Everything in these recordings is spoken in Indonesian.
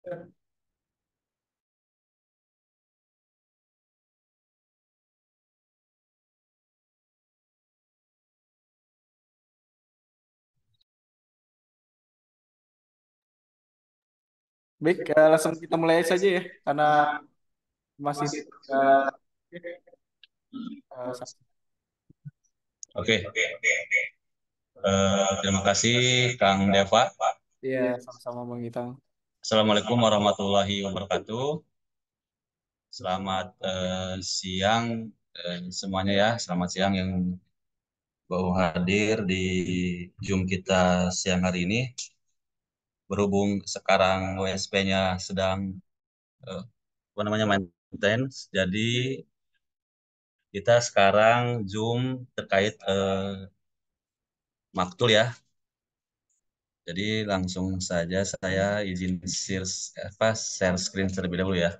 Baik, langsung kita mulai saja ya, karena masih uh, Oke, terima kasih Kang Deva. ya sama-sama Bang Itang. Assalamualaikum warahmatullahi wabarakatuh. Selamat siang semuanya ya. Selamat siang yang baru hadir di Zoom kita siang hari ini. Berhubung sekarang WSP-nya sedang apa namanya maintenance, jadi kita sekarang Zoom terkait Maktul ya. Jadi langsung saja saya izin share screen terlebih dahulu ya.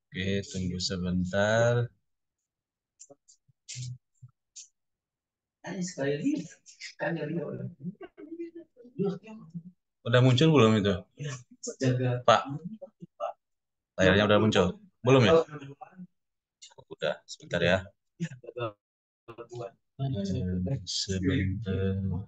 Oke, tunggu sebentar. Udah muncul belum itu? Pak, layarnya udah muncul? Belum ya? Udah, sebentar ya. Sebentar.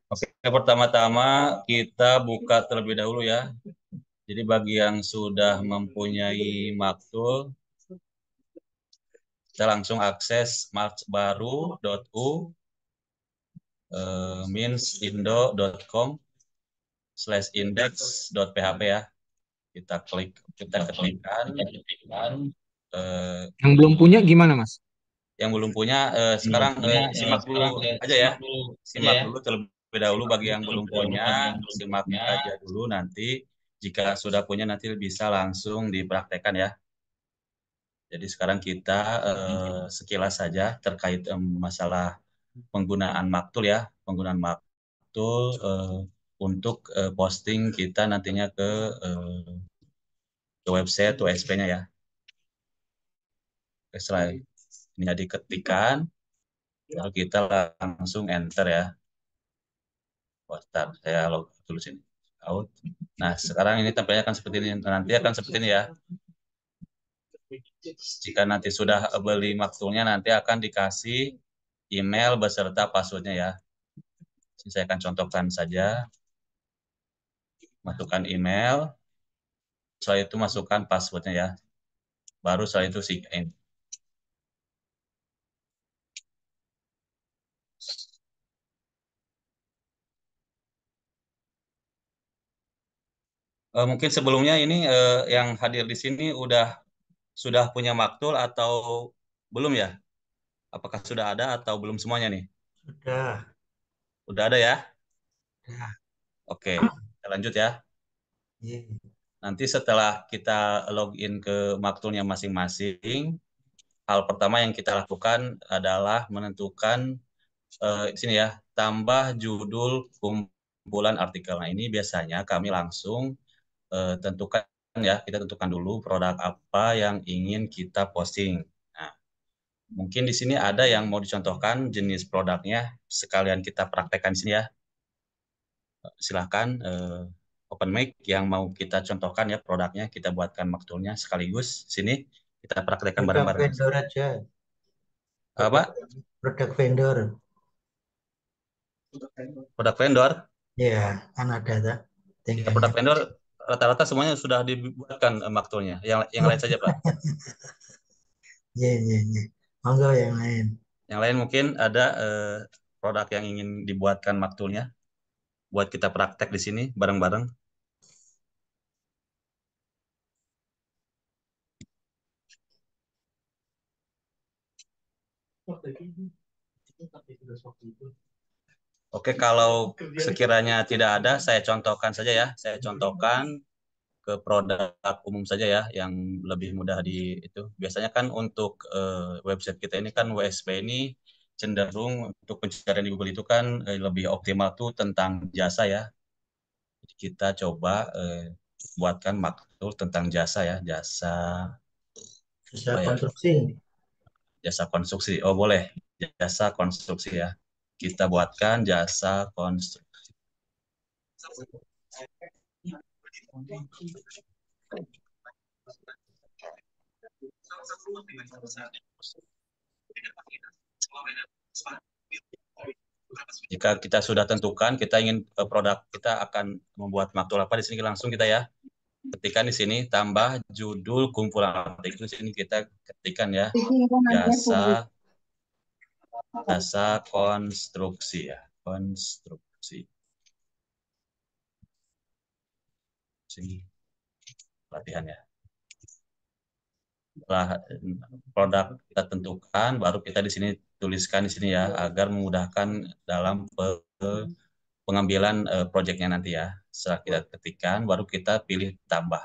Oke, pertama-tama kita buka terlebih dahulu ya. Jadi bagi yang sudah mempunyai Maktul, kita langsung akses marchbaru.u meansindo.com/index.php ya. Kita ketikkan. Yang belum punya gimana, Mas? Yang belum punya sekarang simak dulu aja ya. Simak dulu terlebih dahulu bagi yang belum punya, simak aja dulu nanti jika sudah punya nanti bisa langsung dipraktekkan ya. Jadi sekarang kita sekilas saja terkait masalah penggunaan Maktul ya, penggunaan Maktul untuk posting kita nantinya ke website USP-nya ya. Setelah ini diketikkan, lalu kita langsung enter ya. Bentar, saya log dulu sini. Out. Nah, sekarang ini tampilnya akan seperti ini. Nanti akan seperti ini ya. Jika nanti sudah beli maktulnya, nanti akan dikasih email beserta passwordnya ya. Saya akan contohkan saja. Masukkan email, setelah itu masukkan passwordnya ya. Baru setelah itu sign in. Mungkin sebelumnya ini yang hadir di sini sudah punya maktul atau belum ya? Apakah sudah ada atau belum semuanya nih? Sudah. Udah ada ya? Ya. Oke, kita lanjut ya. Iya. Nanti setelah kita login ke maktulnya masing-masing, hal pertama yang kita lakukan adalah menentukan di sini ya, tambah judul kumpulan artikel. Nah, ini biasanya kami langsung tentukan ya, kita tentukan dulu produk apa yang ingin kita posting. Nah, mungkin di sini ada yang mau dicontohkan jenis produknya, sekalian kita praktekkan di sini ya. Silahkan open mic yang mau kita contohkan ya produknya, kita buatkan maktulnya sekaligus. Sini kita praktekkan Produk bareng-bareng. vendor aja. Produk, Apa? produk vendor. Produk vendor? Ya, kan ada tuh. Ya, Tinggal produk yang vendor rata-rata semuanya sudah dibuatkan maktulnya. Yang lain saja, Pak. ya, ya, ya. Monggo yang lain. Yang lain mungkin ada produk yang ingin dibuatkan maktulnya buat kita praktek di sini bareng-bareng. Oke, kalau sekiranya tidak ada, saya contohkan saja ya. Saya contohkan ke produk umum saja ya, yang lebih mudah di itu. Biasanya kan untuk website kita ini kan WSP ini cenderung untuk pencarian di Google itu kan lebih optimal tuh tentang jasa ya. Jadi kita coba buatkan maktul tentang jasa ya, jasa Bisa apa ya? konstruksi. Jasa konstruksi. Oh, boleh. Jasa konstruksi ya. Kita buatkan jasa konstruksi. Jika kita sudah tentukan kita ingin produk kita akan membuat maktul apa di sini langsung kita ya ketikkan di sini tambah judul kumpulan artikel di sini kita ketikkan ya jasa jasa konstruksi ya konstruksi sini latihan ya. Setelah produk kita tentukan baru kita di sini tuliskan di sini ya agar memudahkan dalam pengambilan proyeknya nanti ya. Setelah kita ketikkan baru kita pilih tambah.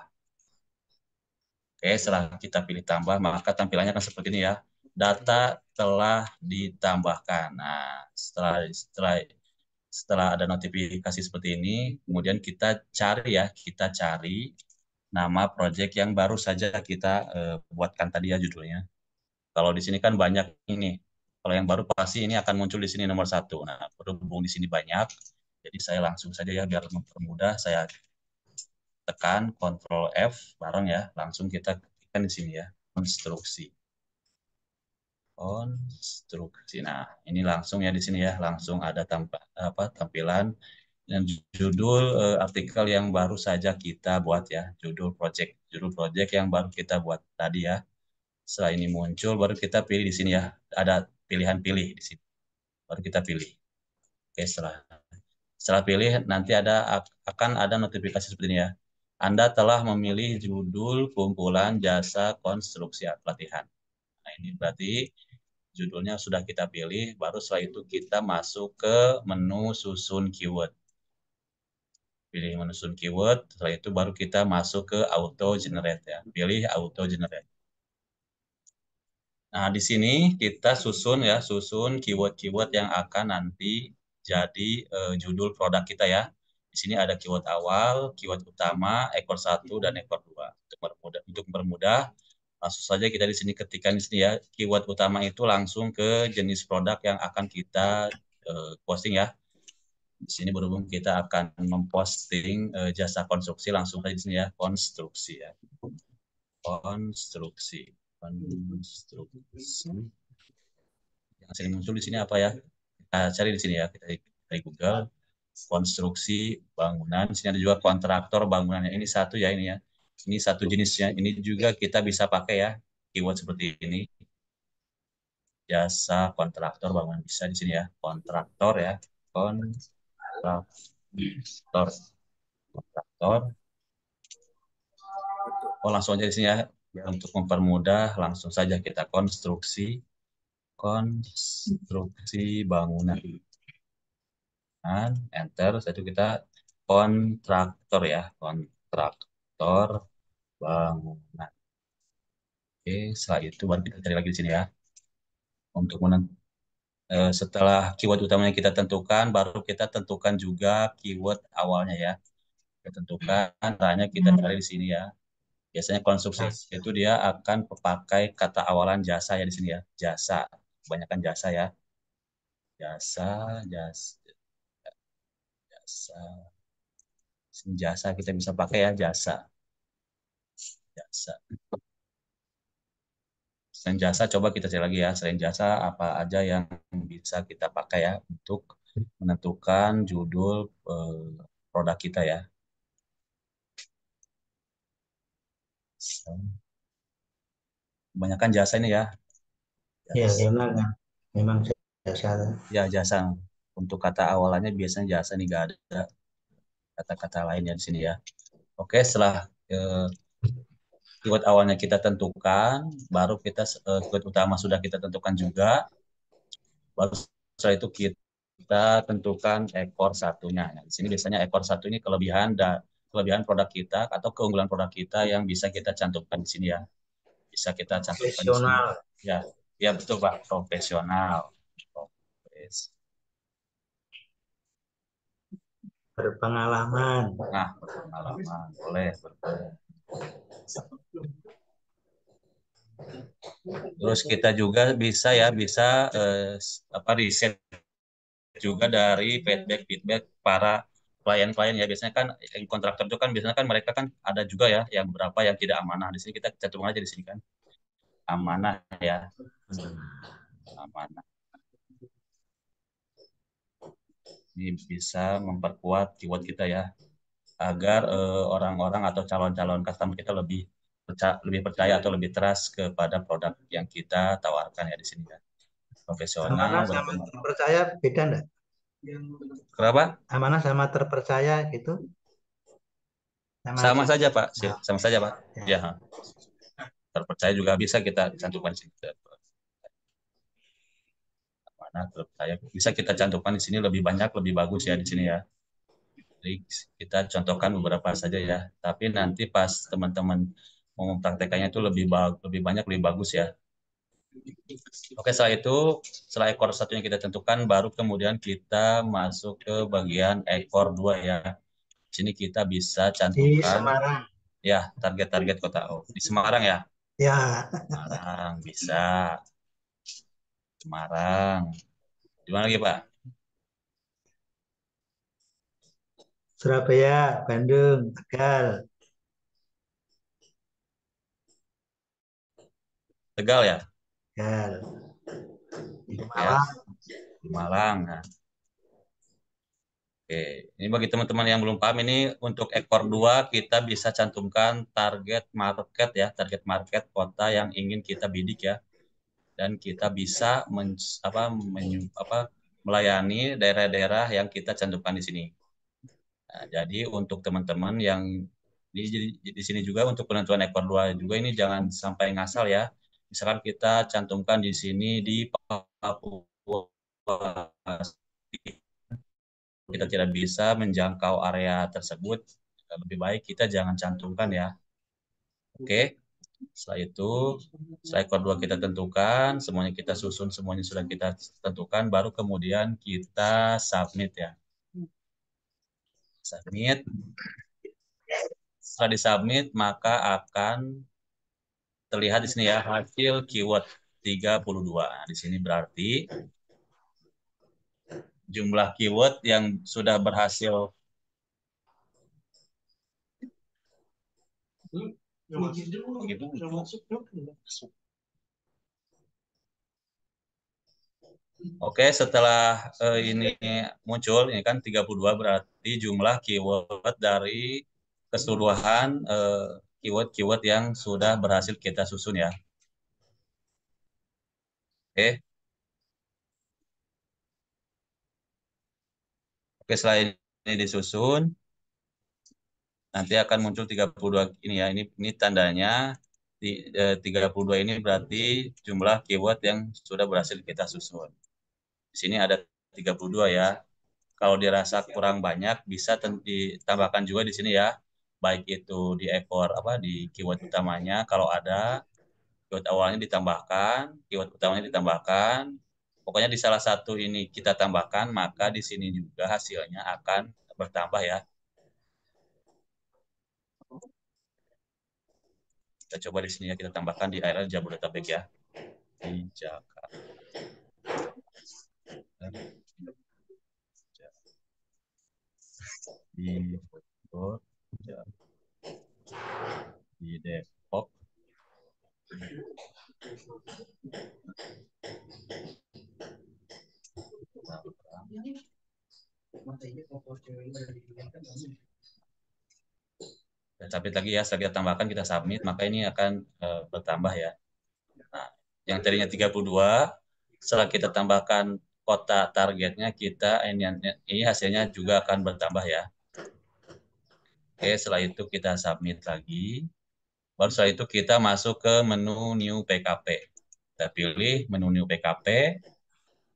Oke, setelah kita pilih tambah, maka tampilannya akan seperti ini ya. Data telah ditambahkan. Nah, setelah ada notifikasi seperti ini, kemudian kita cari ya, kita cari nama proyek yang baru saja kita buatkan tadi ya judulnya. Kalau di sini kan banyak ini. Kalau yang baru pasti ini akan muncul di sini nomor satu. Nah, berhubung di sini banyak, jadi saya langsung saja ya biar mempermudah saya tekan Ctrl F bareng ya, langsung kita ketikkan di sini ya, konstruksi. Konstruksi. Nah, ini langsung ya di sini ya, langsung ada tampilan dan judul artikel yang baru saja kita buat ya, judul project yang baru kita buat tadi ya. Setelah ini muncul, baru kita pilih di sini ya, ada pilihan pilih di sini, baru kita pilih. Oke, setelah pilih nanti akan ada notifikasi seperti ini ya. Anda telah memilih judul kumpulan jasa konstruksi pelatihan. Nah, ini berarti judulnya sudah kita pilih, baru setelah itu kita masuk ke menu susun keyword. Pilih menu susun keyword, setelah itu baru kita masuk ke auto generate ya. Pilih auto generate. Nah, di sini kita susun ya, susun keyword-keyword yang akan nanti jadi judul produk kita ya. Di sini ada keyword awal, keyword utama, ekor 1 dan ekor 2. Untuk mempermudah, langsung saja kita di sini ketikkan di sini ya. Keyword utama itu langsung ke jenis produk yang akan kita posting ya. Di sini berhubung kita akan memposting jasa konstruksi langsung saja di sini ya, konstruksi ya. Konstruksi. Konstruksi. Yang sering muncul di sini apa ya? Kita cari di sini ya, kita cari Google konstruksi bangunan. Di sini ada juga kontraktor bangunannya. Ini satu ya ini ya. Ini satu jenisnya. Ini juga kita bisa pakai ya keyword seperti ini. Jasa kontraktor bangunan bisa di sini ya. Kontraktor ya. Kontraktor. Kontraktor. Oh langsung aja di sini ya. Untuk mempermudah langsung saja kita konstruksi bangunan. Enter, itu kita kontraktor ya, kontraktor bangunan. Oke, setelah itu baru kita cari lagi di sini ya. Untuk setelah keyword utamanya kita tentukan, baru kita tentukan juga keyword awalnya ya. Kita tentukan, caranya kita cari di sini ya. Biasanya konstruksi itu dia akan pakai kata awalan jasa ya di sini ya, jasa. Kebanyakan jasa ya, jasa, jasa, jasa. Jasa kita bisa pakai ya jasa. Jasa. Selain jasa, coba kita cari lagi ya. Selain jasa, apa aja yang bisa kita pakai ya untuk menentukan judul produk kita ya. Kebanyakan jasa ini ya. Ya, Jasa. memang jasa. Ya, jasa. Untuk kata awalannya biasanya jasa nih, nggak ada kata-kata lainnya di sini ya. Oke, setelah keyword awalnya kita tentukan, baru kita keyword utama sudah kita tentukan juga. Baru setelah itu kita kita tentukan ekor satunya. Nah, di sini biasanya ekor satu ini kelebihan produk kita atau keunggulan produk kita yang bisa kita cantumkan di sini ya. Bisa kita cantumkan di sini. Profesional, Ya, ya betul Pak, profesional. berpengalaman. Nah, berpengalaman boleh, betul. Terus kita juga bisa apa riset juga dari feedback para klien-klien ya. Biasanya kan yang kontraktor itu kan biasanya kan mereka kan ada juga ya yang beberapa yang tidak amanah. Di sini kita cantumkan aja di sini kan. Amanah ya. Amanah. Ini bisa memperkuat keyword kita ya agar orang-orang atau calon-calon customer kita lebih percaya atau lebih trust kepada produk yang kita tawarkan ya di sini ya. Amanah Profesional, sama berpengalaman. terpercaya beda enggak? Kenapa? Amanah sama terpercaya gitu sama aja. Sama saja Pak, Nah, sama saja Pak. ya. Ya, terpercaya juga bisa kita cantumkan di sini. Mana terpercaya bisa kita cantumkan di sini lebih banyak, lebih bagus ya di sini ya. Jadi kita contohkan beberapa saja ya. Tapi nanti pas teman-teman mau mempraktekannya itu lebih banyak, lebih bagus ya. Oke, setelah ekor satu yang kita tentukan, baru kemudian kita masuk ke bagian ekor dua ya. Di sini kita bisa Di cantumkan Semarang. ya target-target kota. Oh, di Semarang ya. Ya, Semarang bisa. Semarang. Di mana lagi Pak? Surabaya, Bandung, Tegal. Tegal ya. Tegal. Ya. Malang. Di Malang. Nah, oke, ini bagi teman-teman yang belum paham ini untuk ekor 2 kita bisa cantumkan target market kota yang ingin kita bidik ya, dan kita bisa melayani daerah-daerah yang kita cantumkan di sini. Nah, jadi untuk teman-teman yang di sini juga untuk penentuan ekor 2 juga ini jangan sampai ngasal ya. Misalkan kita cantumkan di sini di Papua, kita tidak bisa menjangkau area tersebut, lebih baik kita jangan cantumkan ya. Oke, setelah itu, setelah ekor 2 kita tentukan, semuanya kita susun, semuanya sudah kita tentukan, baru kemudian kita submit ya. Submit. Setelah disubmit, maka akan terlihat di sini ya, hasil keyword 32. Nah, di sini berarti jumlah keyword yang sudah berhasil Oke, setelah ini muncul, ini kan 32 berarti jumlah keyword dari keseluruhan keyword-keyword yang sudah berhasil kita susun ya. Oke, oke setelah ini disusun, nanti akan muncul 32 ini ya. Ini tandanya 32 ini berarti jumlah keyword yang sudah berhasil kita susun. Di sini ada 32 ya. Kalau dirasa kurang banyak bisa ditambahkan juga di sini ya, baik itu di ekor di keyword utamanya kalau ada keyword awalnya ditambahkan, keyword utamanya ditambahkan, pokoknya di salah satu ini kita tambahkan, maka di sini juga hasilnya akan bertambah ya. Kita coba di sini ya, kita tambahkan di area Jabodetabek ya, di Jakarta, di Bogor, di Depok, dan submit lagi ya. Setelah kita tambahkan, kita submit, maka ini akan bertambah ya. Nah, yang tadinya 32, setelah kita tambahkan kota targetnya, ini hasilnya juga akan bertambah ya. Oke, setelah itu kita submit lagi. Baru setelah itu kita masuk ke menu New PKP. Kita pilih menu New PKP.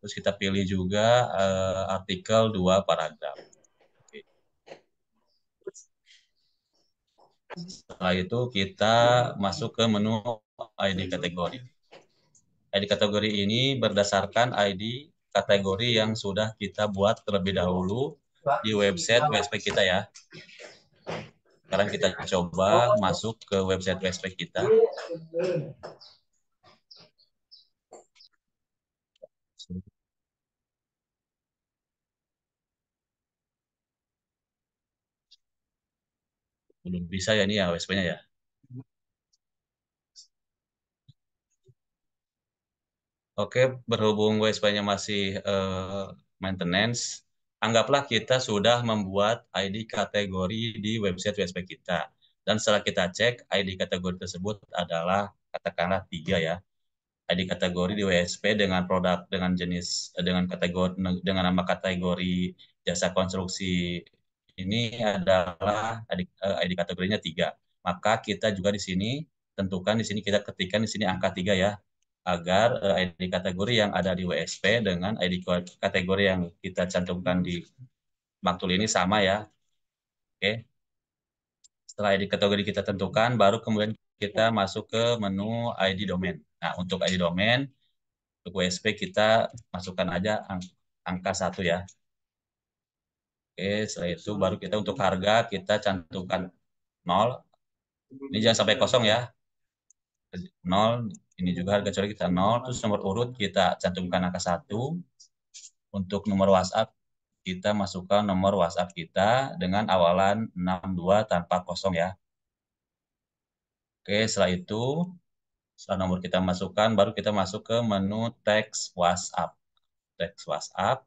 Terus kita pilih juga artikel 2 paragraf. Oke. Setelah itu kita masuk ke menu ID kategori. ID kategori ini berdasarkan ID kategori yang sudah kita buat terlebih dahulu di website WSP kita ya. Sekarang kita coba masuk ke website WSP kita. Belum bisa ya ini ya WSP-nya ya. Oke, berhubung WSP-nya masih maintenance, anggaplah kita sudah membuat ID kategori di website WSP kita. Dan setelah kita cek, ID kategori tersebut adalah katakanlah 3 ya. ID kategori di WSP dengan produk dengan jenis dengan kategori dengan nama kategori jasa konstruksi ini adalah ID kategorinya 3. Maka kita juga di sini tentukan di sini kita ketikkan di sini angka 3 ya agar ID kategori yang ada di WSP dengan ID kategori yang kita cantumkan di Maktul ini sama ya. Oke. Setelah ID kategori kita tentukan baru kemudian kita masuk ke menu ID domain. Nah, untuk ID domain untuk WSP kita masukkan aja angka 1 ya. Oke, setelah itu baru kita untuk harga kita cantumkan 0. Ini jangan sampai kosong ya. 0, ini juga harga jual kita 0. Terus nomor urut kita cantumkan angka 1. Untuk nomor WhatsApp kita masukkan nomor WhatsApp kita dengan awalan 62 tanpa kosong ya. Oke, setelah itu setelah nomor kita masukkan baru kita masuk ke menu teks WhatsApp. Teks WhatsApp.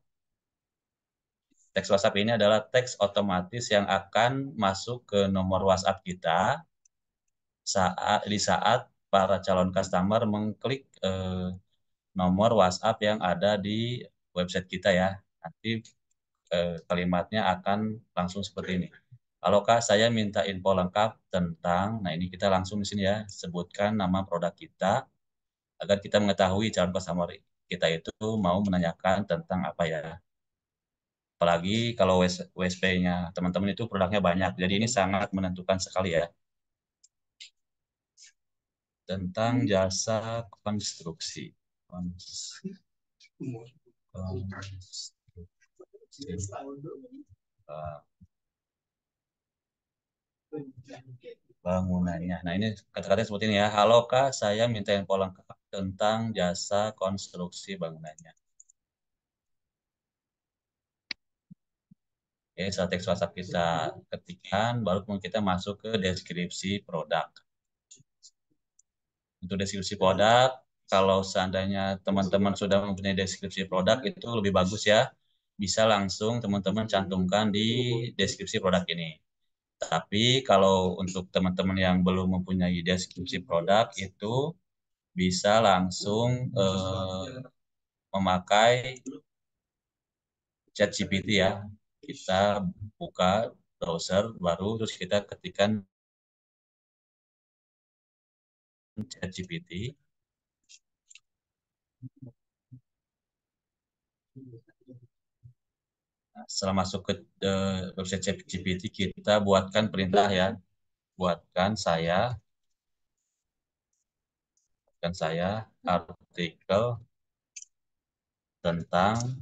Teks WhatsApp ini adalah teks otomatis yang akan masuk ke nomor WhatsApp kita saat para calon customer mengklik nomor WhatsApp yang ada di website kita ya. Nanti kalimatnya akan langsung seperti ini. Halo Kak, saya minta info lengkap tentang, nah ini kita langsung di sini ya, sebutkan nama produk kita agar kita mengetahui calon customer kita itu mau menanyakan tentang apa ya. Apalagi kalau WSP-nya teman-teman itu produknya banyak, jadi ini sangat menentukan sekali ya. Tentang jasa konstruksi. Bangunannya. Nah, ini kata-kata seperti ini ya. Halo Kak, saya minta info lengkap tentang jasa konstruksi bangunannya. Oke, saat teks WhatsApp kita ketikkan, baru kemudian kita masuk ke deskripsi produk. Untuk deskripsi produk, kalau seandainya teman-teman sudah mempunyai deskripsi produk, itu lebih bagus ya. Bisa langsung teman-teman cantumkan di deskripsi produk ini. Tapi kalau untuk teman-teman yang belum mempunyai deskripsi produk, itu bisa langsung memakai ChatGPT ya. Kita buka browser baru, terus kita ketikkan ChatGPT. Nah, setelah masuk ke website ChatGPT, kita buatkan perintah ya. Buatkan saya artikel tentang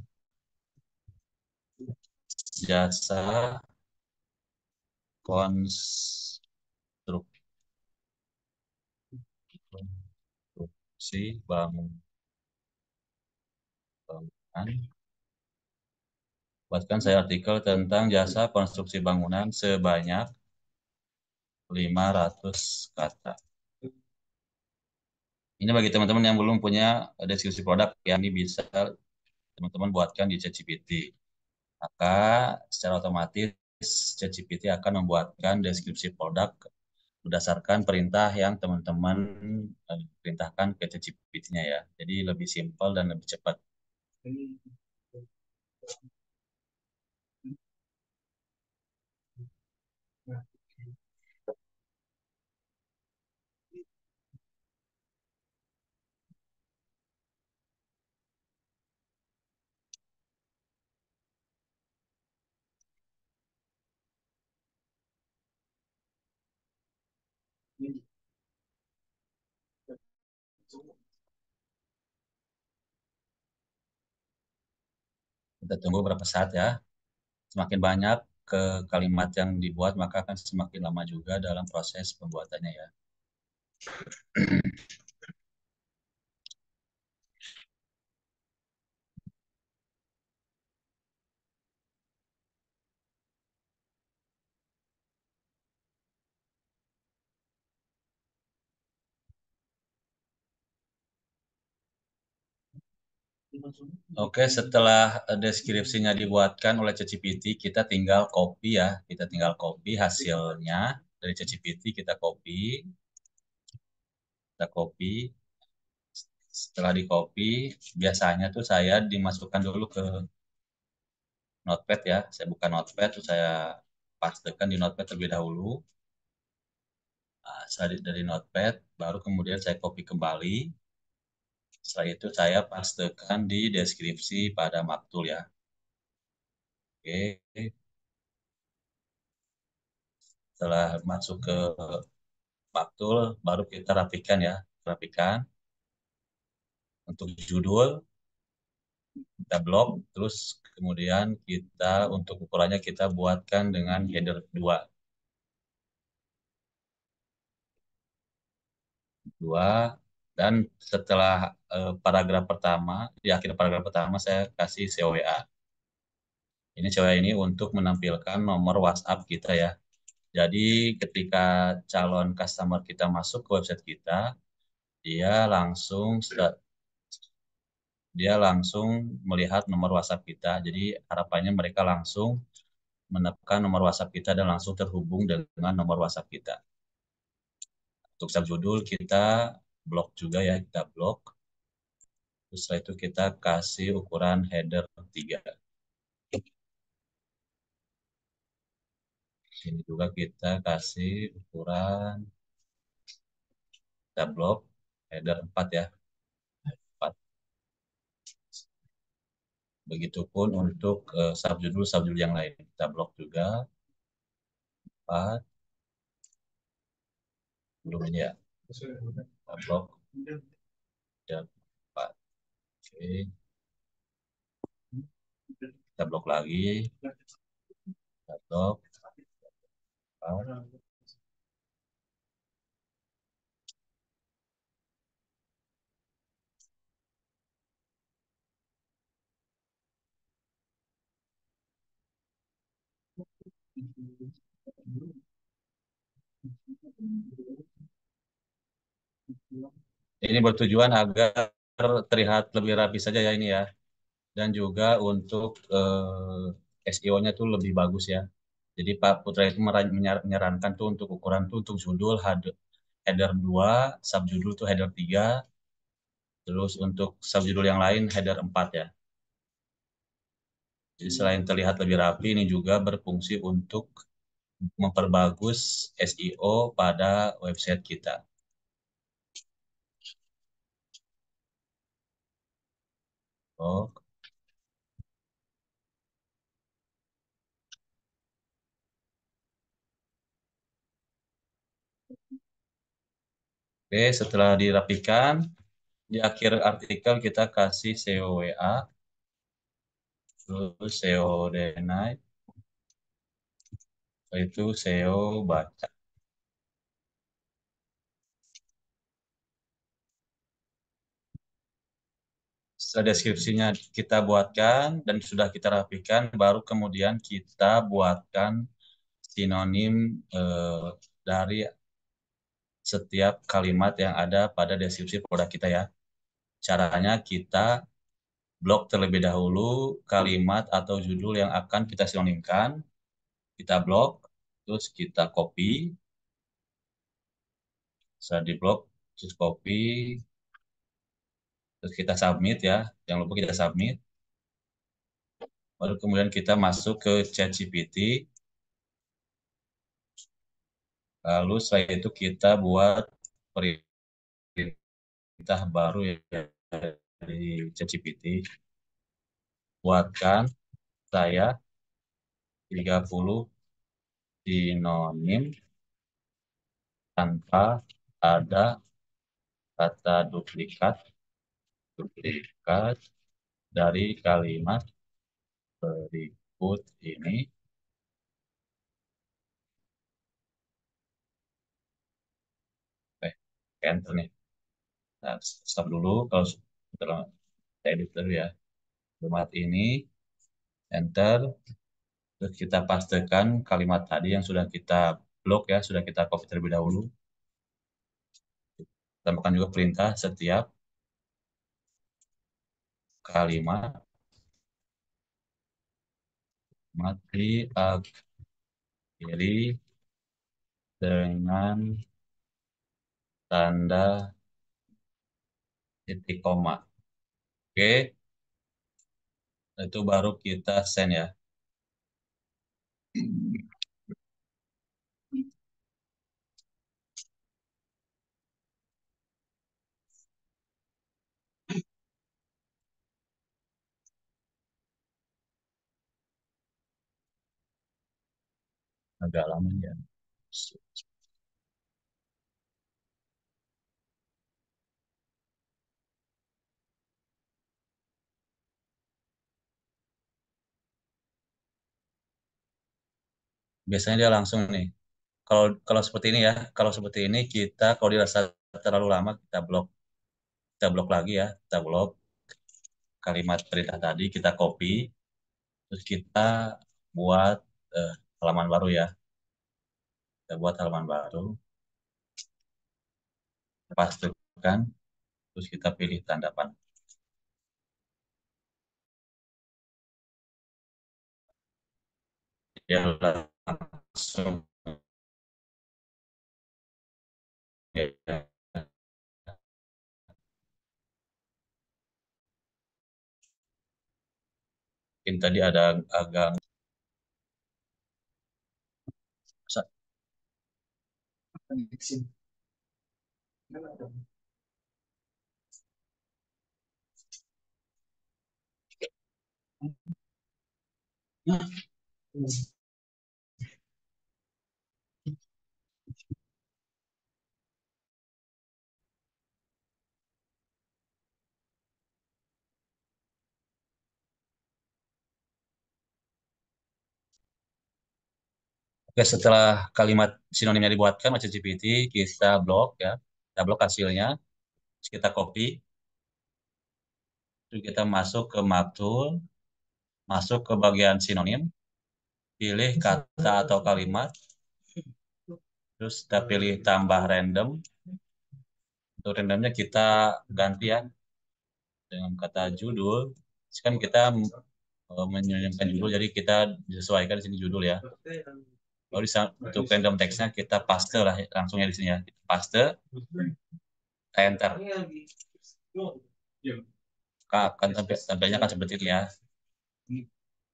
jasa konstruksi bangunan. Buatkan saya artikel tentang jasa konstruksi bangunan sebanyak 500 kata. Ini bagi teman-teman yang belum punya deskripsi produk, yang ini bisa teman-teman buatkan di ChatGPT. Maka secara otomatis ChatGPT akan membuatkan deskripsi produk berdasarkan perintah yang teman-teman perintahkan ke ChatGPT-nya ya. Jadi lebih simpel dan lebih cepat. Kita tunggu berapa saat ya. Semakin banyak ke kalimat yang dibuat, maka akan semakin lama juga dalam proses pembuatannya ya. Oke, setelah deskripsinya dibuatkan oleh ChatGPT, kita tinggal copy ya. Kita tinggal copy hasilnya dari ChatGPT, kita copy. Setelah di copy, biasanya tuh saya dimasukkan dulu ke Notepad ya. Saya buka Notepad, terus saya pastekan di Notepad terlebih dahulu. Nah, dari Notepad, baru kemudian saya copy kembali. Setelah itu saya pastekan di deskripsi pada Maktul ya. Oke, setelah masuk ke Maktul, baru kita rapikan ya. Rapikan untuk judul, kita blok, terus kemudian kita untuk ukurannya kita buatkan dengan header 2. Dan setelah paragraf pertama, di akhir paragraf pertama saya kasih COWA. Ini COWA ini untuk menampilkan nomor WhatsApp kita ya. Jadi ketika calon customer kita masuk ke website kita, dia langsung dia langsung melihat nomor WhatsApp kita. Jadi harapannya mereka langsung menekan nomor WhatsApp kita dan langsung terhubung dengan nomor WhatsApp kita. Untuk subjudul kita blok juga ya, kita blok. Terus setelah itu kita kasih ukuran header 3. Ini juga kita kasih ukuran, kita blok header 4 ya. 4. Begitupun untuk subjudul yang lain. Kita blok juga 4. Belum ini ya. Kita blok header 4. Oke. Kita blok lagi. Kita blok 4. Ini bertujuan agar terlihat lebih rapi saja ya ini ya. Dan juga untuk SEO-nya tuh lebih bagus ya. Jadi Pak Putra itu menyarankan tuh untuk ukuran tuh untuk judul header 2, subjudul tuh header 3, terus untuk subjudul yang lain header 4 ya. Jadi selain terlihat lebih rapi, ini juga berfungsi untuk memperbagus SEO pada website kita. Oh, oke, setelah dirapikan, di akhir artikel kita kasih SEO WA, terus SEO deny, itu SEO baca. Setelah deskripsinya kita buatkan dan sudah kita rapikan, baru kemudian kita buatkan sinonim dari setiap kalimat yang ada pada deskripsi produk kita ya. Caranya kita blok terlebih dahulu kalimat atau judul yang akan kita sinonimkan, kita blok, terus kita copy, setelah di blok, terus copy, terus kita submit ya, jangan lupa kita submit, baru kemudian kita masuk ke ChatGPT, lalu setelah itu kita buat perintah baru ya di ChatGPT, buatkan saya 30 sinonim tanpa ada kata duplikat dari kalimat berikut ini. Enter nih. Nah, stop dulu kalau setelah edit dulu ya. Kalimat ini, enter. Terus kita pastekan kalimat tadi yang sudah kita blok ya, sudah kita copy terlebih dahulu. Tambahkan juga perintah setiap kalimat diakhiri dengan tanda titik koma. Oke, itu baru kita send ya. Agak lama ya. Biasanya dia langsung nih. Kalau kalau seperti ini ya, kalau seperti ini kita kalau dirasa terlalu lama kita blok lagi ya, kita blok kalimat perintah tadi, kita copy, terus kita buat halaman baru ya, kita buat halaman baru, pastikan, terus kita pilih tanda panah. Dia langsung ya, mungkin tadi ada agak Oke, setelah kalimat sinonimnya dibuatkan oleh ChatGPT, kita blok ya, kita blok hasilnya, terus kita copy, terus kita masuk ke Maktul, masuk ke bagian sinonim, pilih kata atau kalimat, terus kita pilih tambah random. Untuk randomnya kita ganti ya dengan kata judul. Kan kita menyusunkan judul, jadi kita disesuaikan di sini judul ya. Lalu untuk random teksnya kita paste lah langsungnya di sini ya. Kita paste, enter. Akan tampilnya kan seperti ini ya.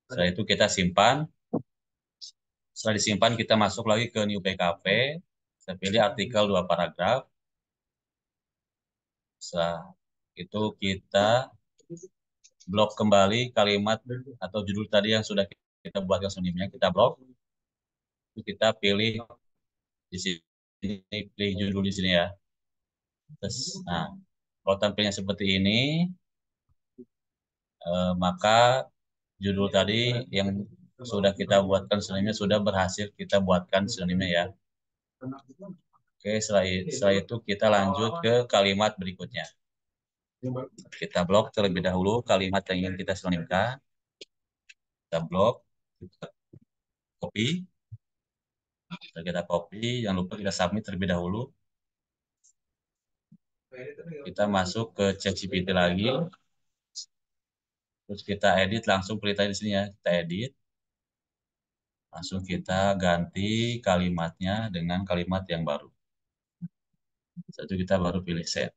Setelah itu kita simpan. Setelah disimpan kita masuk lagi ke new PKP. Saya pilih artikel 2 paragraf. Setelah itu kita blok kembali kalimat atau judul tadi yang sudah kita buatkan sebelumnya. Kita blok. Kita pilih di sini, pilih judul di sini ya. Terus, nah, kalau tampilnya seperti ini, maka judul tadi yang sudah kita buatkan sinonimnya sudah berhasil kita buatkan sinonimnya ya. Oke, setelah itu kita lanjut ke kalimat berikutnya. Kita blok terlebih dahulu kalimat yang ingin kita sinonimkan. Kita blok, kita copy. Setelah kita copy, jangan lupa kita submit terlebih dahulu. Kita masuk ke ChatGPT lagi. Terus kita edit langsung perintahnya di sini ya. Kita edit. Langsung kita ganti kalimatnya dengan kalimat yang baru. Setelah itu kita baru pilih set.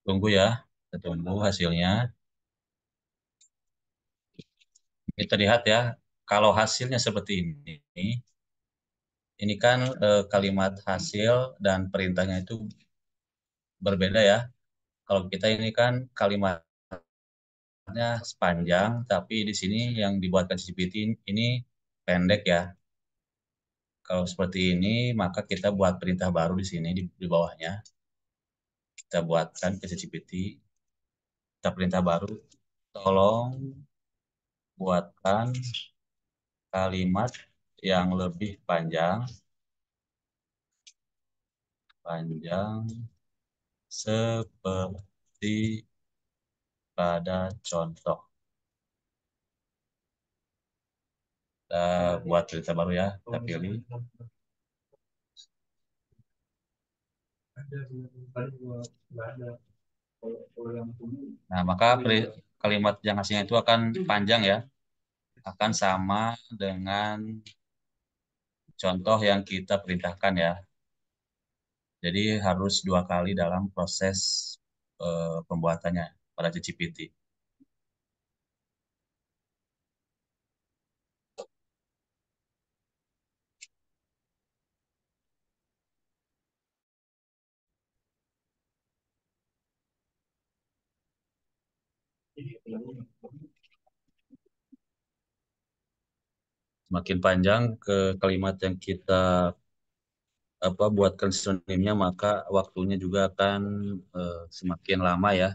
Tunggu ya, kita tunggu hasilnya. Kita lihat ya, kalau hasilnya seperti ini kan kalimat hasil dan perintahnya itu berbeda ya. Kalau kita ini kan kalimatnya sepanjang, tapi di sini yang dibuatkan ChatGPT ini pendek ya. Kalau seperti ini, maka kita buat perintah baru di sini di bawahnya. Kita buatkan ke ChatGPT, kita perintah baru. Tolong buatkan kalimat yang lebih panjang seperti pada contoh. Kita buat cerita baru ya, kita pilih. Nah, maka kalimat yang hasilnya itu akan panjang ya, akan sama dengan contoh yang kita perintahkan ya. Jadi harus 2 kali dalam proses pembuatannya pada ChatGPT. Semakin panjang ke kalimat yang kita buatkan sinonimnya, maka waktunya juga akan semakin lama ya.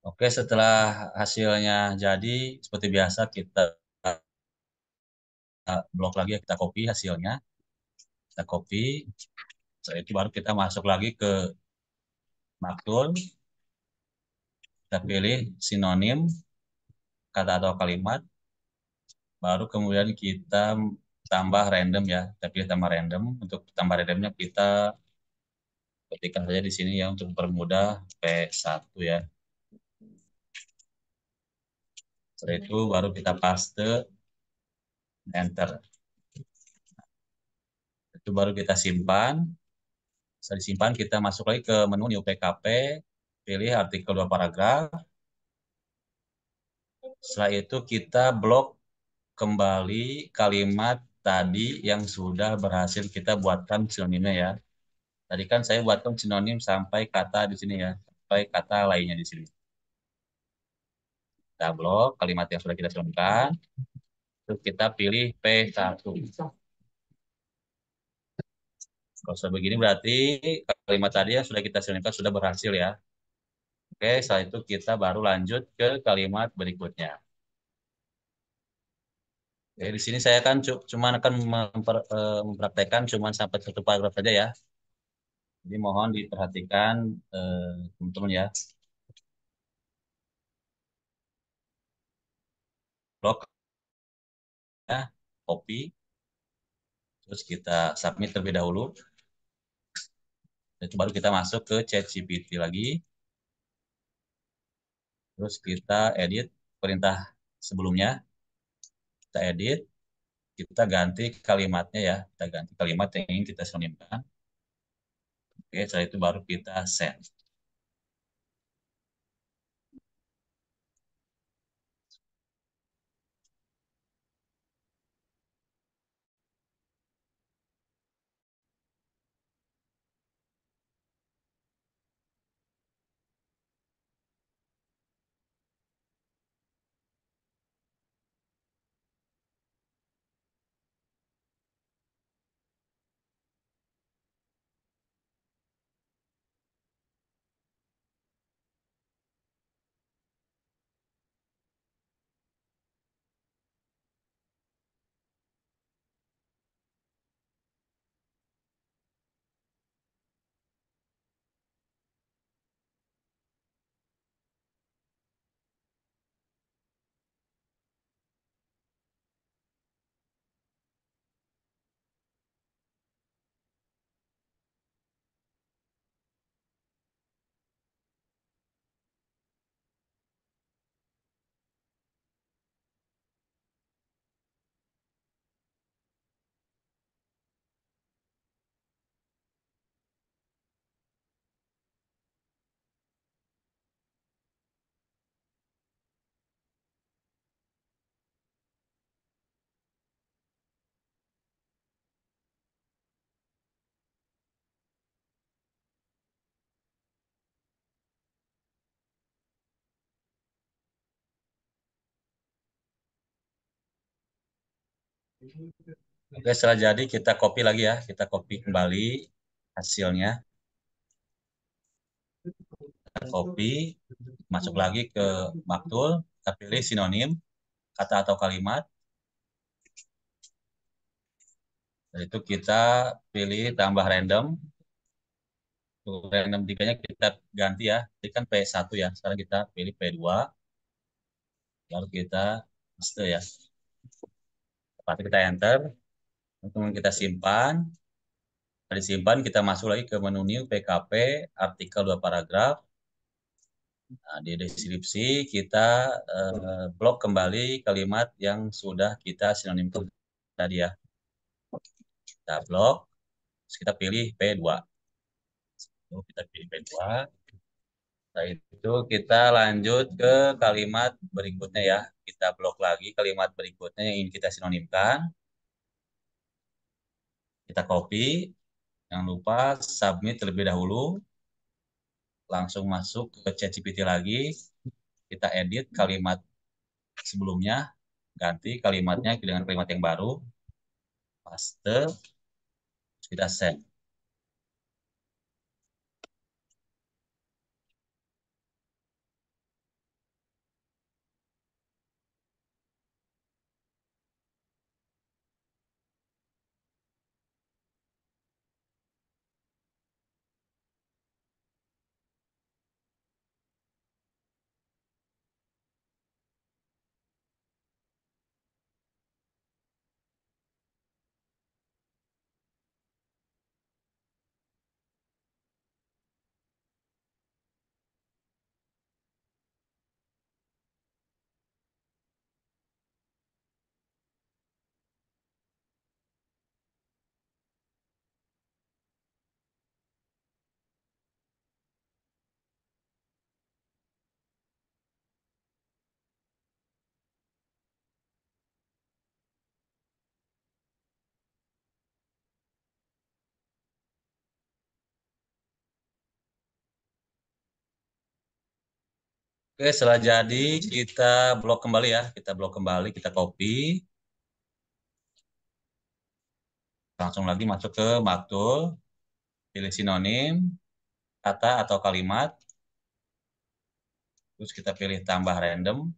Oke, setelah hasilnya jadi seperti biasa kita blok lagi, kita copy hasilnya, kita copy. Setelah itu baru kita masuk lagi ke Maktul, kita pilih sinonim kata atau kalimat, baru kemudian kita tambah random ya, kita pilih tambah random. Untuk tambah randomnya kita ketikkan saja di sini ya untuk mempermudah P1 ya. Setelah itu baru kita paste, enter. Itu baru kita simpan. Setelah disimpan, kita masuk lagi ke menu new PKP, pilih artikel 2 paragraf. Setelah itu kita blok kembali kalimat tadi yang sudah berhasil kita buatkan sinonimnya ya. Tadi kan saya buatkan sinonim sampai kata di sini ya, sampai kata lainnya di sini. Kita blok kalimat yang sudah kita sinonimkan, terus kita pilih P1. Kalau sudah begini berarti kalimat tadi yang sudah kita sinonimkan sudah berhasil ya. Oke, setelah itu kita baru lanjut ke kalimat berikutnya. Oke, di sini saya kan cuma akan mempraktekkan cuma sampai 1 paragraf saja ya. Jadi mohon diperhatikan teman-teman ya. Blok ya, copy, terus kita submit terlebih dahulu. Itu baru kita masuk ke ChatGPT lagi. Terus kita edit perintah sebelumnya. Kita edit, kita ganti kalimatnya ya. Kita ganti kalimat yang ingin kita sinonimkan. Oke, setelah itu baru kita send. Oke, setelah jadi kita copy lagi ya. Kita copy kembali hasilnya. Kita copy, masuk lagi ke Maktul. Kita pilih sinonim, kata atau kalimat. Dan itu kita pilih tambah random. Untuk random 3-nya kita ganti ya. Tadi kan P1 ya. Sekarang kita pilih P2. Lalu kita paste ya. Setelah kita enter. Kemudian kita simpan. Setelah disimpan, kita masuk lagi ke menu new PKP, artikel 2 paragraf. Nah, di deskripsi kita blok kembali kalimat yang sudah kita sinonimkan tadi ya. Kita blok, terus kita pilih P2. Kita pilih P2. Setelah itu kita lanjut ke kalimat berikutnya ya. Kita blok lagi kalimat berikutnya yang ingin kita sinonimkan. Kita copy. Jangan lupa submit terlebih dahulu. Langsung masuk ke ChatGPT lagi. Kita edit kalimat sebelumnya. Ganti kalimatnya dengan kalimat yang baru. Paste. Kita save. Oke, setelah jadi kita blok kembali ya. Kita blok kembali, kita copy. Langsung lagi masuk ke Maktul. Pilih sinonim, kata atau kalimat. Terus kita pilih tambah random.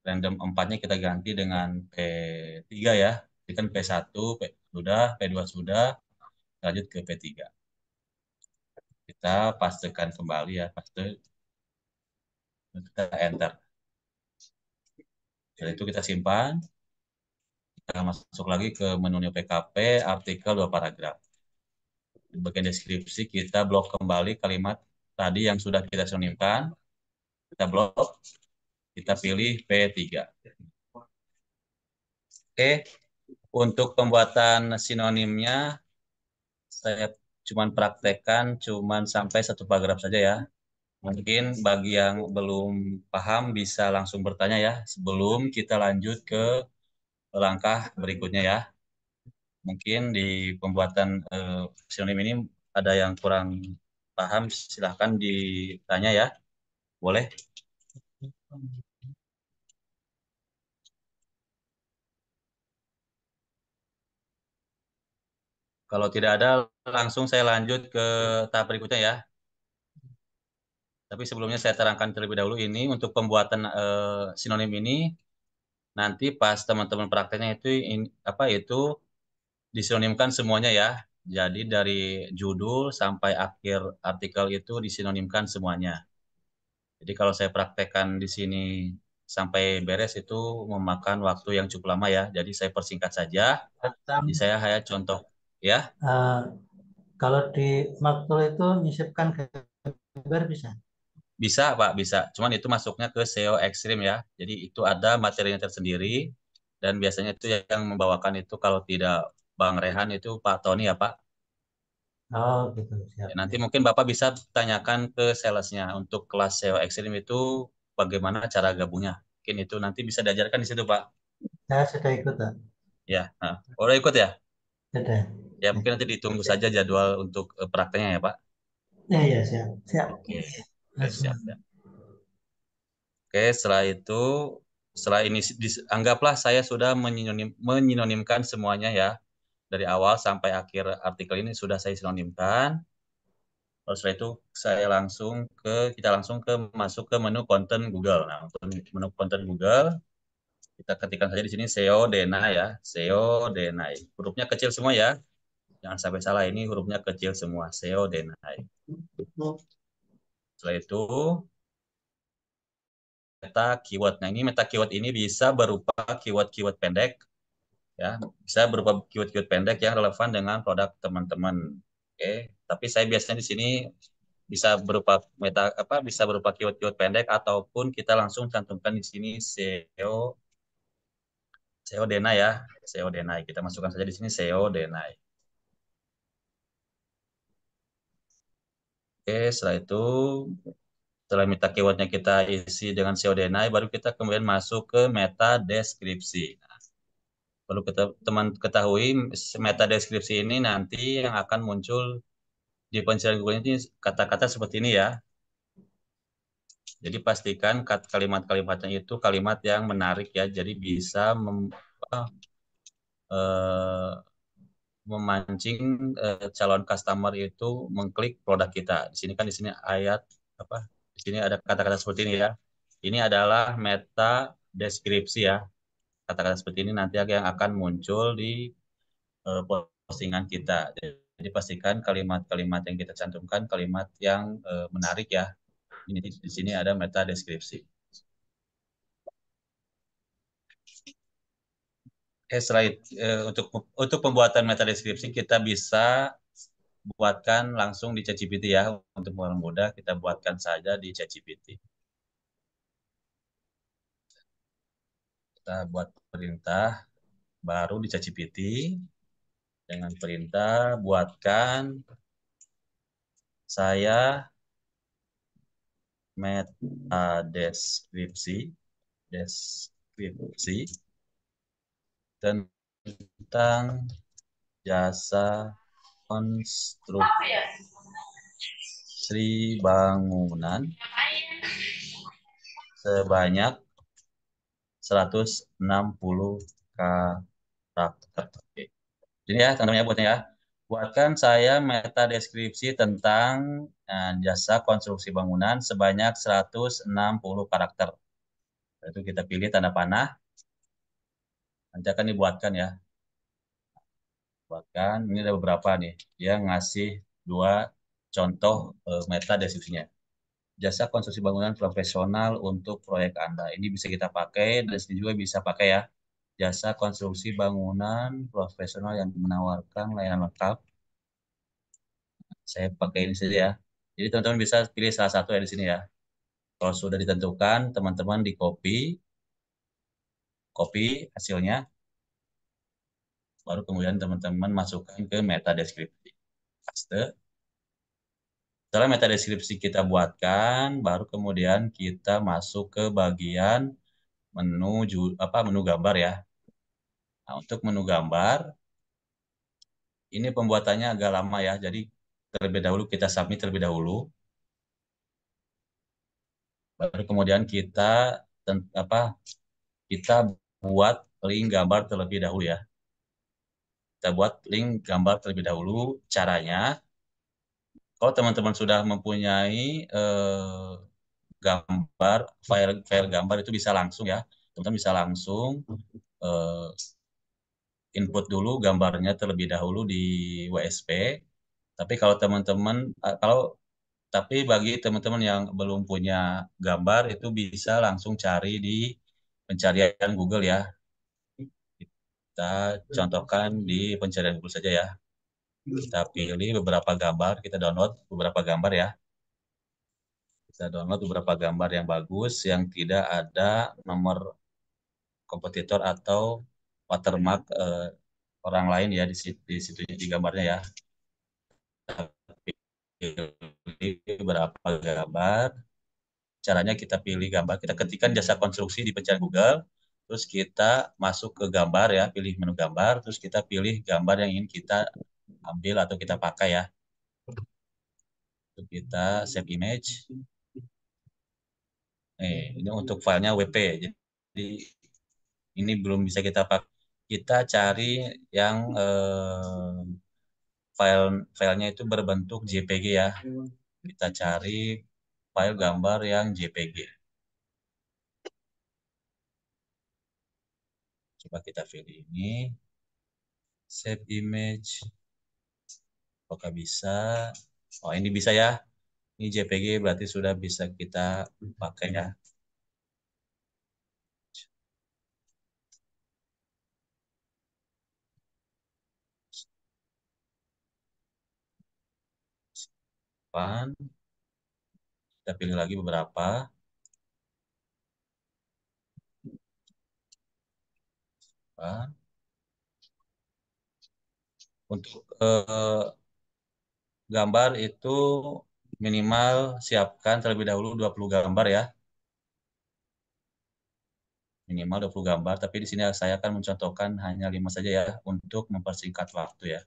Random 4-nya kita ganti dengan P3 ya. Ini kan P1, sudah, P2 sudah. Lanjut ke P3. Kita pastekan kembali ya. Paste. Kita enter. Setelah itu kita simpan. Kita masuk lagi ke menu new PKP, artikel 2 paragraf. Di bagian deskripsi kita blok kembali kalimat tadi yang sudah kita sinonimkan. Kita blok, kita pilih P3. Oke, untuk pembuatan sinonimnya saya cuman praktekkan cuman sampai 1 paragraf saja ya. Mungkin bagi yang belum paham bisa langsung bertanya ya sebelum kita lanjut ke langkah berikutnya ya. Mungkin di pembuatan sinonim ini ada yang kurang paham, silahkan ditanya ya. Boleh? Kalau tidak ada, langsung saya lanjut ke tahap berikutnya ya. Tapi sebelumnya saya terangkan terlebih dahulu ini untuk pembuatan sinonim ini nanti pas teman-teman prakteknya itu apa itu disinonimkan semuanya ya. Jadi dari judul sampai akhir artikel itu disinonimkan semuanya. Jadi kalau saya praktekkan di sini sampai beres itu memakan waktu yang cukup lama ya. Jadi saya persingkat saja. Jadi saya hanya contoh ya. Eh, kalau di Maktul itu menyisipkan gambar bisa. Bisa, Pak, bisa. Cuman itu masuknya ke SEO ekstrim ya. Jadi itu ada materinya tersendiri dan biasanya itu yang membawakan itu kalau tidak Bang Rehan itu Pak Tony ya, Pak. Oh gitu, siap, Ya, nanti siap. mungkin Bapak bisa tanyakan ke salesnya untuk kelas SEO ekstrim itu bagaimana cara gabungnya. Mungkin itu nanti bisa diajarkan di situ, Pak. Saya sudah ikut, Pak. Ya, nah, udah ikut ya? Sudah. Ya, mungkin nanti ditunggu saja jadwal untuk prakteknya ya, Pak. Ya, ya, siap, siap. Oke, oke, Langsung. siap, siap. Oke, setelah itu setelah ini anggaplah saya sudah menyinonimkan semuanya ya. Dari awal sampai akhir artikel ini sudah saya sinonimkan. Lalu setelah itu kita langsung masuk ke menu konten Google. Nah, untuk menu konten Google kita ketikkan saja di sini SEO Denai ya, SEO Denai. Hurufnya kecil semua ya. Jangan sampai salah, ini hurufnya kecil semua, SEO Denai. Setelah itu meta keyword. Nah, ini meta keyword ini bisa berupa keyword-keyword pendek ya, bisa berupa keyword-keyword pendek yang relevan dengan produk teman-teman. Oke, tapi saya biasanya di sini bisa berupa bisa berupa keyword-keyword pendek ataupun kita langsung cantumkan di sini SEO Denai ya, SEO Denai. Kita masukkan saja di sini SEO Denai. Oke, setelah meta keywordnya kita isi dengan SEO Denai, baru kita kemudian masuk ke meta deskripsi. Nah, perlu teman ketahui meta deskripsi ini nanti yang akan muncul di pencarian Google ini kata-kata seperti ini ya. Jadi pastikan kalimat-kalimatnya itu kalimat yang menarik ya. Jadi bisa eh, memancing calon customer itu mengklik produk kita. Di sini ayat apa? Di sini ada kata-kata seperti ini ya. Ini adalah meta deskripsi ya. Kata-kata seperti ini nanti yang akan muncul di postingan kita. Jadi pastikan kalimat-kalimat yang kita cantumkan kalimat yang menarik ya. Ini di sini ada meta deskripsi. Untuk pembuatan meta deskripsi kita bisa buatkan langsung di ChatGPT ya. Untuk orang muda kita buatkan saja di ChatGPT. Kita buat perintah baru di ChatGPT dengan perintah buatkan saya meta deskripsi tentang jasa konstruksi bangunan sebanyak 160 karakter. Oke. Ini ya teman-teman ya buatnya ya. Buatkan saya meta deskripsi tentang jasa konstruksi bangunan sebanyak 160 karakter. Itu kita pilih tanda panah. Nanti akan dibuatkan ya. Buatkan. Ini ada beberapa nih. Dia ngasih 2 contoh meta deskripsinya. Jasa konstruksi bangunan profesional untuk proyek Anda. Ini bisa kita pakai dan ini juga bisa pakai ya. Jasa konstruksi bangunan profesional yang menawarkan layanan lengkap. Saya pakai ini saja ya. Jadi teman-teman bisa pilih salah satu ya di sini ya. Kalau sudah ditentukan, teman-teman di copy hasilnya, baru kemudian teman-teman masukkan ke meta deskripsi. Paste. Setelah meta deskripsi kita buatkan, baru kemudian kita masuk ke bagian menu gambar ya. Nah, untuk menu gambar, ini pembuatannya agak lama ya. Jadi terlebih dahulu kita submit terlebih dahulu. Baru kemudian kita buat link gambar terlebih dahulu ya. Kita buat link gambar terlebih dahulu. Caranya, kalau teman-teman sudah mempunyai file gambar itu bisa langsung ya. Teman-teman bisa langsung eh, input dulu gambarnya terlebih dahulu di WSP. Tapi kalau teman-teman, tapi bagi teman-teman yang belum punya gambar itu bisa langsung cari di pencarian Google ya. Kita contohkan di pencarian Google saja ya. Kita pilih beberapa gambar, kita download beberapa gambar ya. Kita download beberapa gambar yang bagus, yang tidak ada nomor kompetitor atau watermark orang lain ya di situ di gambarnya ya. Pilih beberapa gambar. Caranya kita pilih gambar, kita ketikkan jasa konstruksi di pencarian Google, terus kita masuk ke gambar ya, pilih menu gambar, terus kita pilih gambar yang ingin kita ambil atau kita pakai ya. Untuk kita save image. Ini untuk filenya WP. ini belum bisa kita pakai. Kita cari yang filenya itu berbentuk JPG ya. Kita cari file gambar yang JPG. Coba kita pilih ini, save image. Apakah bisa? Oh, ini bisa ya. Ini JPG berarti sudah bisa kita pakai ya. Pan. Kita pilih lagi beberapa. Pan. Untuk gambar itu minimal siapkan terlebih dahulu 20 gambar ya. Minimal 20 gambar, tapi di sini saya akan mencontohkan hanya 5 saja ya untuk mempersingkat waktu ya.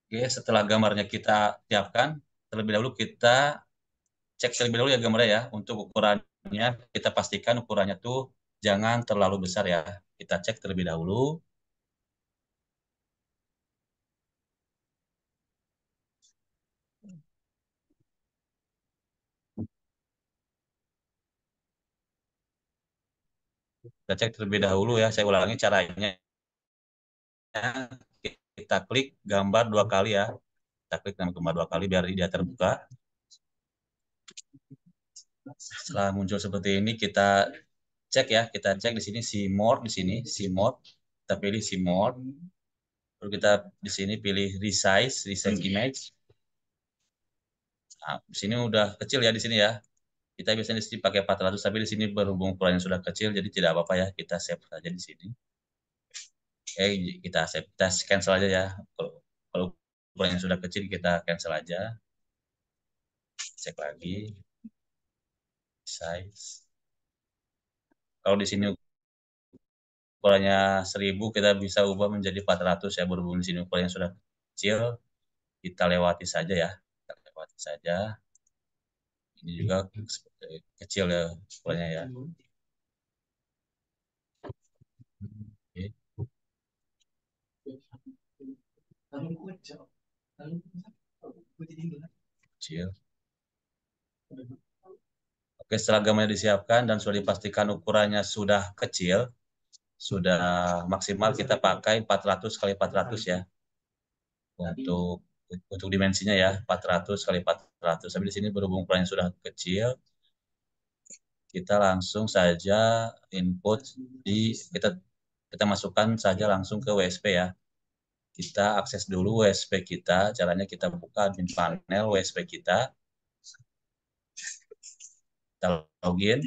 Oke, setelah gambarnya kita siapkan, terlebih dahulu kita cek terlebih dahulu ya gambarnya ya. Untuk ukurannya kita pastikan ukurannya tuh jangan terlalu besar ya. Kita cek terlebih dahulu. Kita cek terlebih dahulu ya. Saya ulangi caranya. Kita klik gambar 2 kali ya. Kita klik gambar 2 kali biar dia terbuka. Setelah muncul seperti ini kita cek ya. Kita cek di sini see more di sini see more. Kita pilih see more. Lalu kita di sini pilih resize image. Nah, di sini udah kecil ya di sini ya. Kita biasanya di sini pakai 400, tapi di sini berhubung ukurannya sudah kecil, jadi tidak apa-apa ya. Kita save saja di sini. Oke, kita save, kita cancel aja ya. Kalau ukurannya sudah kecil, kita cancel aja. Cek lagi, size. Kalau di sini ukurannya 1000, kita bisa ubah menjadi 400 ya. Berhubung di sini ukurannya sudah kecil, kita lewati saja ya. Kita lewati saja. Ini juga kecil ya ukurannya ya. Oke. Kecil. Oke, setelah gambarnya disiapkan dan sudah dipastikan ukurannya sudah kecil, sudah maksimal kita pakai 400 kali 400 ya. Untuk dimensinya ya, 400 kali 400. Tapi di sini berhubung ukurannya sudah kecil, kita langsung saja input kita masukkan saja langsung ke WSP ya. Kita akses dulu WSP kita, caranya kita buka admin panel WSP kita. Kita login.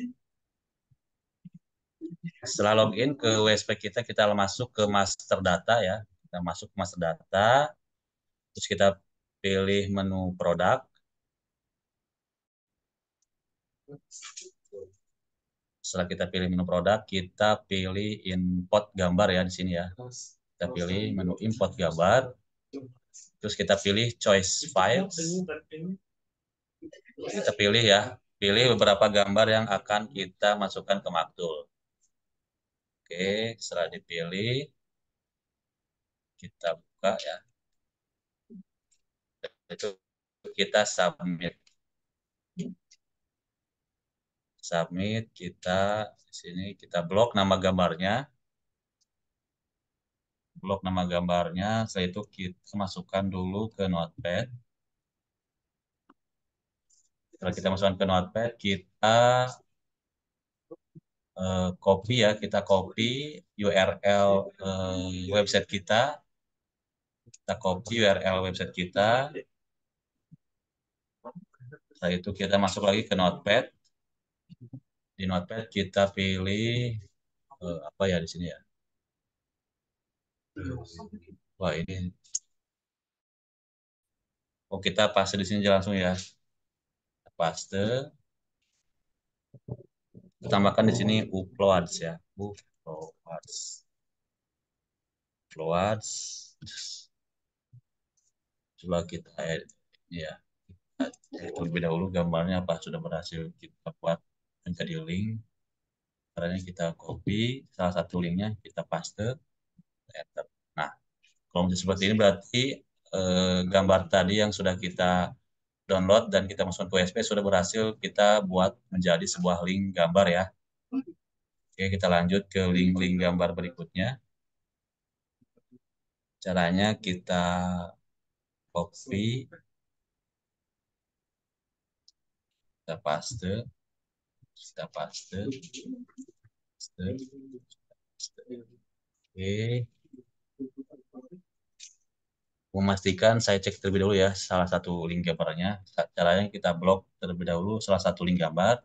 Setelah login ke WSP kita masuk ke master data ya. Kita masuk ke master data, terus kita pilih menu produk. Setelah kita pilih menu produk, kita pilih import gambar ya di sini ya. Kita pilih menu import gambar, terus kita pilih choice files. Kita pilih ya, pilih beberapa gambar yang akan kita masukkan ke Maktul. Oke, setelah dipilih, kita buka ya. Itu kita submit. Submit, kita di sini kita blok nama gambarnya. Blok nama gambarnya, setelah itu kita masukkan dulu ke Notepad. Setelah kita masukkan ke Notepad, kita copy ya, kita copy URL website kita. Kita copy URL website kita. Setelah itu kita masuk lagi ke Notepad. Di Notepad kita pilih apa ya di sini ya? Wah ini, oh kita paste di sini langsung ya. Paste, kita tambahkan di sini uploads ya. Uploads, uploads. Coba kita edit ya. Terlebih dahulu gambarnya apa sudah berhasil kita buat menjadi link. Caranya kita copy salah satu linknya, kita paste, enter. Nah, kalau seperti ini berarti gambar tadi yang sudah kita download dan kita masukkan ke USB sudah berhasil kita buat menjadi sebuah link gambar ya. Oke, kita lanjut ke link-link gambar berikutnya. Caranya kita copy, kita paste, kita paste, paste, paste. Oke, memastikan saya cek terlebih dahulu ya salah satu link gambarnya. Caranya kita blok terlebih dahulu salah satu link gambar,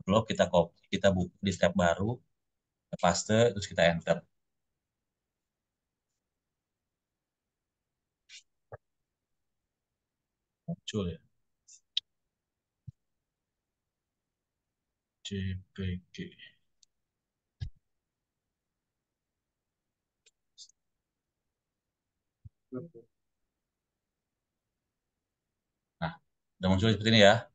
blok kita copy, kita buka di tab baru, kita paste, terus kita enter. Muncul ya. JPG. Nah, udah muncul seperti ini ya.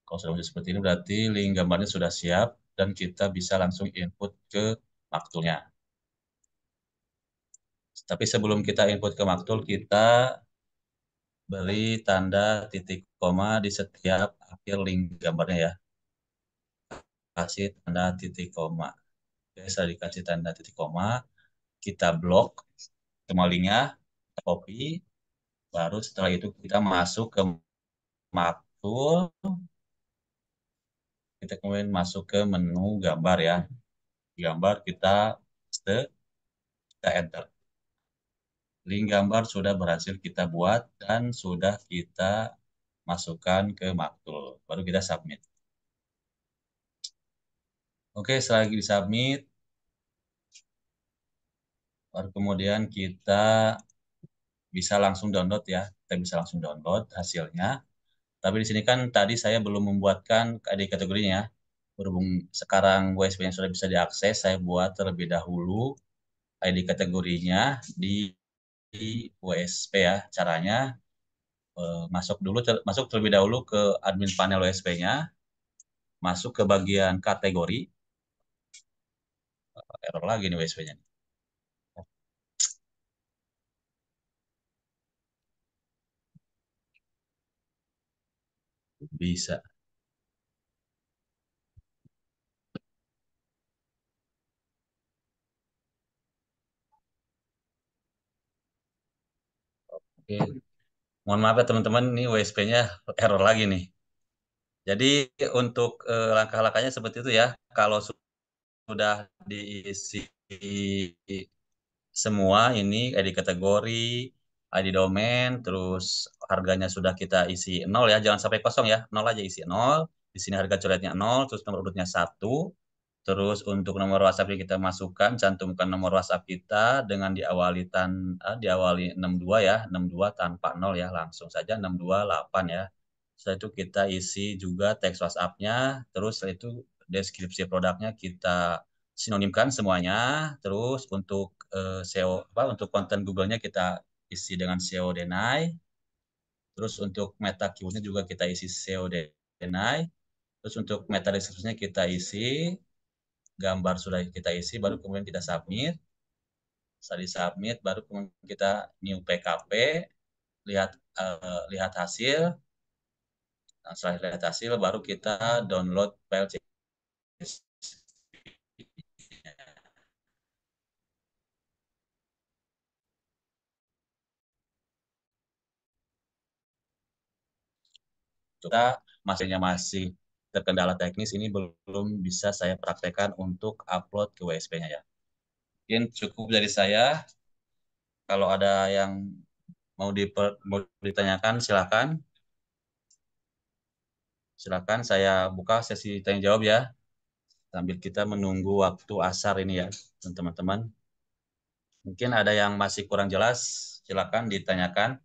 Kalau sudah muncul seperti ini berarti link gambarnya sudah siap dan kita bisa langsung input ke maktulnya. Tapi sebelum kita input ke maktul, kita beri tanda titik koma di setiap akhir link gambarnya ya. Kasih tanda titik koma. Biasa dikasih tanda titik koma, kita blok semua linknya, kita copy, baru setelah itu kita masuk ke maktul, kita kemudian masuk ke menu gambar ya. Di gambar kita paste, kita enter. Link gambar sudah berhasil kita buat dan sudah kita masukkan ke maktul. Baru kita submit. Oke, setelah di submit, baru kemudian kita bisa langsung download ya. Kita bisa langsung download hasilnya. Tapi di sini kan tadi saya belum membuatkan ID kategorinya ya. Berhubung sekarang USB-nya sudah bisa diakses, saya buat terlebih dahulu ID kategorinya di USB ya. Caranya masuk terlebih dahulu ke admin panel USB-nya, masuk ke bagian kategori. Error lagi nih USB-nya. Bisa. Oke. Mohon maaf ya teman-teman, ini USB-nya error lagi nih. Jadi untuk langkah-langkahnya seperti itu ya. Kalau sudah diisi semua ini ID kategori, ID domain, terus harganya sudah kita isi 0 ya, jangan sampai kosong ya, 0 aja isi 0. Di sini harga coretnya 0, terus nomor urutnya 1. Terus untuk nomor WhatsApp yang kita masukkan, cantumkan nomor WhatsApp kita dengan diawali 62 ya, 62 tanpa 0 ya, langsung saja 628 ya. Setelah itu kita isi juga teks WhatsApp-nya, terus setelah itu deskripsi produknya kita sinonimkan semuanya. Terus untuk SEO untuk konten Google-nya kita isi dengan SEO Denai. Terus untuk meta keyword-nya juga kita isi SEO Denai. Terus untuk meta deskripsinya kita isi, gambar sudah kita isi, baru kemudian kita submit. Setelah di submit, baru kemudian kita new PKP, lihat lihat hasil. Nah, setelah lihat hasil, baru kita download file CSV. Kita masih terkendala teknis, ini belum bisa saya praktekkan untuk upload ke WSP-nya ya. Mungkin cukup dari saya. Kalau ada yang mau ditanyakan, silakan. Silakan saya buka sesi tanya jawab ya. sambil kita menunggu waktu asar ini ya, teman-teman. Mungkin ada yang masih kurang jelas, silakan ditanyakan.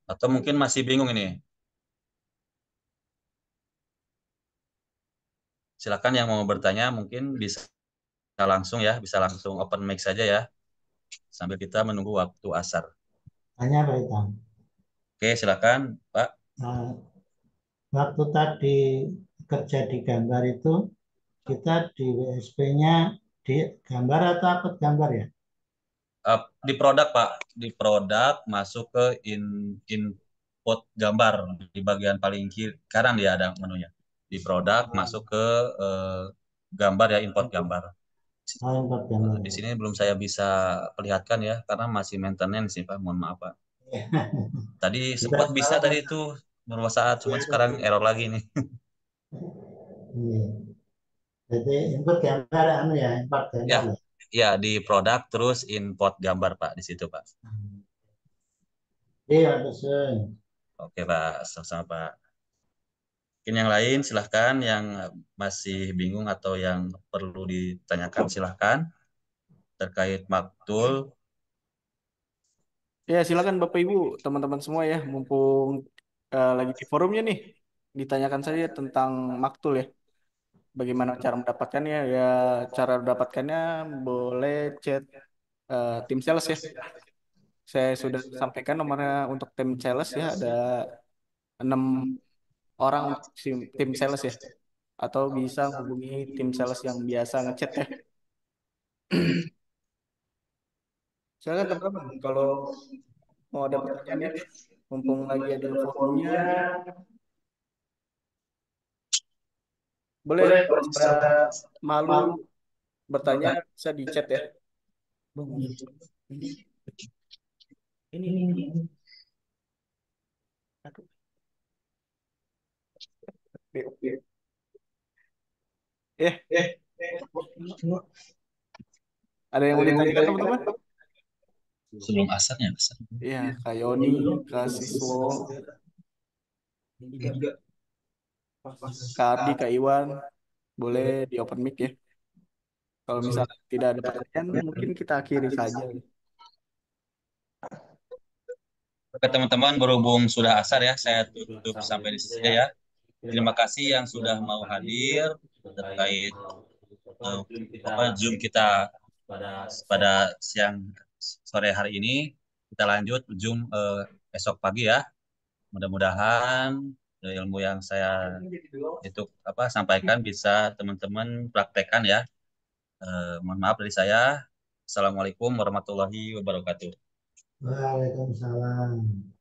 Atau mungkin masih bingung ini. Silakan yang mau bertanya mungkin bisa langsung ya, bisa langsung open mic saja ya, sambil kita menunggu waktu asar. Tanya Pak Itam. Oke, silakan Pak. Nah, waktu tadi kerja di gambar itu, kita di WSP-nya di gambar atau upload gambar ya? Di produk Pak, di produk masuk ke input gambar di bagian paling kiri kanan dia ada menunya. Di produk masuk ke eh, gambar ya, import gambar. Oh, import gambar. Di sini belum saya bisa perlihatkan ya karena masih maintenance sih Pak, mohon maaf Pak. Tadi Bisa sempat bisa salah. tadi itu beberapa saat, cuman sekarang error lagi nih. Iya. Jadi input gambar anu ya, import Ya, gambar ya. ya di produk terus import gambar Pak di situ Pak. Iya, betul. Oke Pak, sama-sama Pak. Mungkin yang lain silahkan, yang masih bingung atau yang perlu ditanyakan silahkan terkait maktul. Ya, silakan Bapak Ibu, teman-teman semua ya, mumpung lagi di forumnya nih, ditanyakan saja tentang maktul ya. Bagaimana cara mendapatkannya? Ya, cara mendapatkannya boleh chat tim sales ya. Saya sudah sampaikan nomornya untuk tim sales ya, ada 6 orang untuk tim sales ya. Atau bisa hubungi tim sales yang biasa ngechat ya. Silakan teman-teman, kalau mau ada pertanyaan ya, mumpung lagi ada forumnya, boleh kalau misalnya malu bertanya bisa di chat ya. Bang, ini ini. Aduh. Eh, ada yang mau ditanyakan teman-teman? Sebelum asarnya, asar. Iya, Kak Yoni, Kak Siswo, Kak Ardi, Kak Iwan, boleh di open mic ya. Kalau misalnya tidak ada pertanyaan, mungkin kita akhiri saja. Oke teman-teman, berhubung sudah asar ya, saya tutup sampai di sini ya. Terima kasih yang sudah mau hadir terkait eh, Zoom kita pada siang sore hari ini. Kita lanjut Zoom esok pagi ya. Mudah-mudahan ilmu yang saya itu sampaikan bisa teman-teman praktekkan ya. Mohon maaf dari saya. Assalamualaikum warahmatullahi wabarakatuh. Waalaikumsalam.